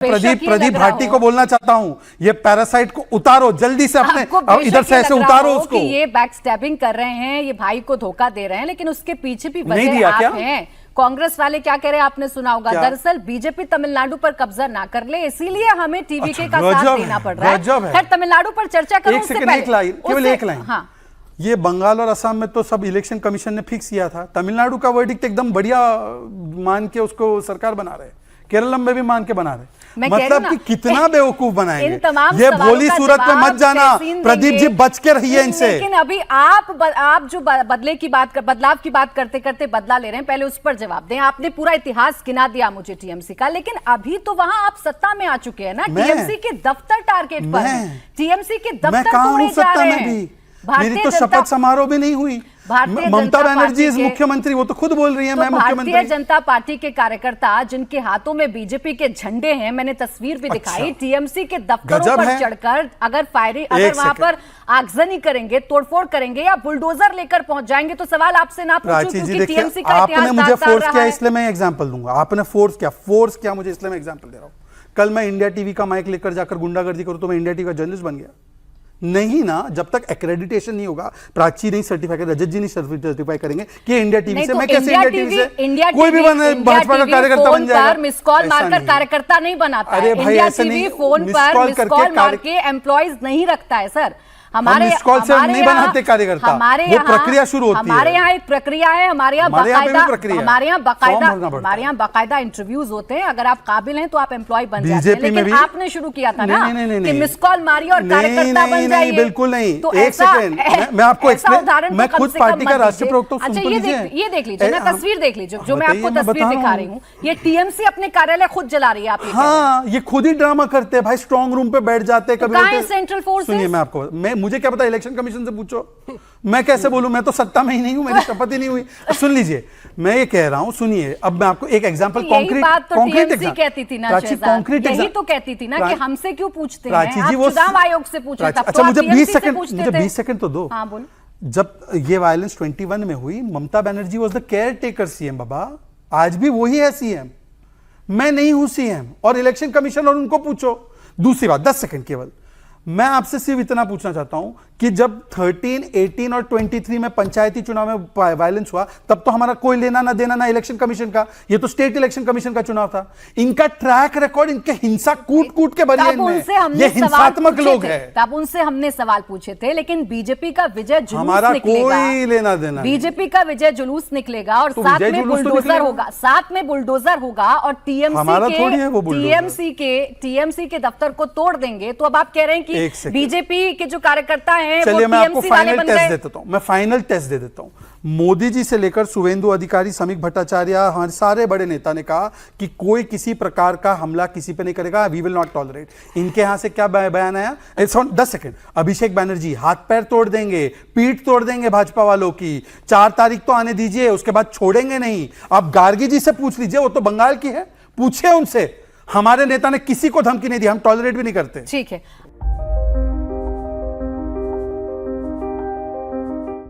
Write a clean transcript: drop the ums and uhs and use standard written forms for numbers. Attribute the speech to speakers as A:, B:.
A: प्रदीप भाटी को बोलना चाहता हूं, ये पैरासाइट को उतारो जल्दी से अपने इधर से ऐसे उतारो उसको।
B: कि ये बैक स्टैबिंग कर रहे हैं, ये भाई को धोखा दे रहे हैं, लेकिन उसके पीछे भी वजह आप हैं। कांग्रेस वाले क्या कह रहे हैं आपने सुना होगा, दरअसल बीजेपी तमिलनाडु पर कब्जा ना कर ले, इसीलिए हमें टीवीके का साथ देना पड़ रहा है। खैर तमिलनाडु पर चर्चा करो उससे पहले
A: केवल एक लाइन। हाँ, ये बंगाल और असम में तो सब इलेक्शन कमीशन ने फिक्स किया था, तमिलनाडु का वर्डिक्ट एकदम बढ़िया मान के उसको सरकार बना रहे, केरलम में भी मान के बना रहे। मतलब कि कितना बेवकूफ बनाएंगे। ये भोली सूरत में मत जाना प्रदीप जी, बच के रहिए इनसे।
B: लेकिन अभी आप जो बदलाव की बात करते करते बदला ले रहे हैं, पहले उस पर जवाब दें। आपने पूरा इतिहास गिना दिया मुझे टीएमसी का, लेकिन अभी तो वहां आप सत्ता में आ चुके हैं ना, टीएमसी के दफ्तर टारगेट पर, टीएमसी के दफ्तर तोड़े जा रहे हैं।
A: मेरी तो शपथ समारोह भी नहीं हुई, ममता बनर्जी इस मुख्यमंत्री, वो तो खुद बोल रही है मैं मुख्यमंत्री।
B: भारतीय जनता पार्टी के कार्यकर्ता जिनके हाथों में बीजेपी के झंडे हैं, मैंने तस्वीर भी दिखाई, टीएमसी के दफ्तरों पर चढ़कर अगर वहां पर आगजनी करेंगे, तोड़फोड़ करेंगे या बुलडोजर लेकर पहुंच जाएंगे, तो सवाल आपसे ना पूछूं क्योंकि टीएमसी का इतिहास
A: आपने मुझे फोर्स किया इसलिए मैं एग्जांपल दूंगा। आपने फोर्स किया मुझे इसलिए मैं एग्जांपल दे रहा हूं। कल मैं इंडिया टीवी का माइक लेकर जाकर गुंडागर्दी करूं तो मैं इंडिया टीवी का जर्नलिस्ट बन गया? नहीं ना, जब तक एक्रेडिटेशन नहीं होगा, प्राची नहीं सर्टिफाई करें, रजत जी नहीं सर्टिफाई करेंगे कि इंडिया टीवी से, मैं कैसे इंडिया टीवी से कोई भी भाजपा का कार्यकर्ता बन जाएगा?
B: मिस कॉल मारकर कार्यकर्ता नहीं बनाता है। इंडिया टीवी फोन पर मिस कॉल मार के एम्प्लॉइज नहीं रखता है सर। हमारे
A: नहीं बनाते कार्यकर्ता, वो प्रक्रिया शुरू होती है।
B: हमारे यहाँ एक प्रक्रिया है, हमारे यहाँ बाकायदा इंटरव्यूज होते हैं। अगर आप काबिल हैं तो आप एम्प्लॉय बन जाते हैं, लेकिन आपने शुरू किया था ना कि मिस कॉल मारी और कार्यकर्ता बन जाइए।
A: बिल्कुल नहीं, तो एक सेकंड मैं आपको एक्सप्लेन, मैं खुद पार्टी का राष्ट्रीय प्रवक्ता हूं।
B: अच्छा, ये देख लीजिए ना, तस्वीर देख लीजिए जो मैं आपको तस्वीर दिखा रही हूँ। ये टीएमसी अपने कार्यालय खुद जला रही है। आप
A: हाँ, ये खुद ही ड्रामा करते हैं भाई, स्ट्रॉन्ग रूम पे बैठ जाते हैं कभी।
B: सेंट्रल फोर्स,
A: सुनिए मैं आपको, मुझे क्या पता, इलेक्शन कमीशन से पूछो, मैं कैसे बोलूं, मैं तो सत्ता में ही नहीं हूं, मेरी शपथ ही नहीं हुई। सुन लीजिए, मैं ये कह रहा हूं, सुनिए, अब मैं आपको एक एग्जांपल कॉन्क्रीट
B: कहती थी ना, यही तो कहती थी ना कि हमसे क्यों पूछते हैं, आप चुनाव आयोग से पूछ रहे थे।
A: अच्छा, मुझे 20 सेकंड तो दो।
B: हाँ बोलो।
A: जब ये वायलेंस 21 में हुई, Mamata Banerjee was the caretaker CM बाबा, आज भी वही है सीएम, मैं नहीं हूं सीएम। और इलेक्शन कमीशन और उनको पूछो। दूसरी बात, 10 सेकंड केवल, मैं आपसे सिर्फ इतना पूछना चाहता हूं कि जब 13, 18 और 23 में पंचायती चुनाव में वायलेंस हुआ, तब तो हमारा कोई लेना ना देना ना इलेक्शन कमीशन का, ये तो स्टेट इलेक्शन कमीशन का चुनाव था। इनका ट्रैक रिकॉर्ड, इनके हिंसा कूट के भरी है, ये हिंसात्मक लोग हैं।
B: तब उनसे हमने सवाल पूछे थे, लेकिन बीजेपी का विजय जुलूस
A: हमारा
B: निकलेगा,
A: कोई लेना देना,
B: बीजेपी का विजय जुलूस निकलेगा और साथ में बुलडोजर होगा, और टीएमसी के दफ्तर को तोड़ देंगे। तो अब आप कह रहे हैं कि बीजेपी के जो कार्यकर्ता हैं,
A: चलिए मैं आपको फाइनल टेस्ट दे देता हूं, मैं फाइनल टेस्ट दे देता हूं। मोदी जी से लेकर शुभेंदु अधिकारी, समीक भट्टाचार्य, हमारे सारे बड़े नेता ने कहा कि कोई किसी प्रकार का हमला किसी पे नहीं करेगा, वी विल नॉट टॉलरेट। इनके यहां से क्या बयान आया? 10 सेकंड, अभिषेक बैनर्जी हाथ पैर तोड़ देंगे, पीठ तोड़ देंगे भाजपा वालों की, 4 तारीख तो आने दीजिए, उसके बाद छोड़ेंगे नहीं। आप गार्गी जी से पूछ लीजिए, वो तो बंगाल की है, पूछिए उनसे। हमारे नेता ने किसी को धमकी नहीं दी, हम टॉलरेट भी नहीं करते।
B: ठीक है।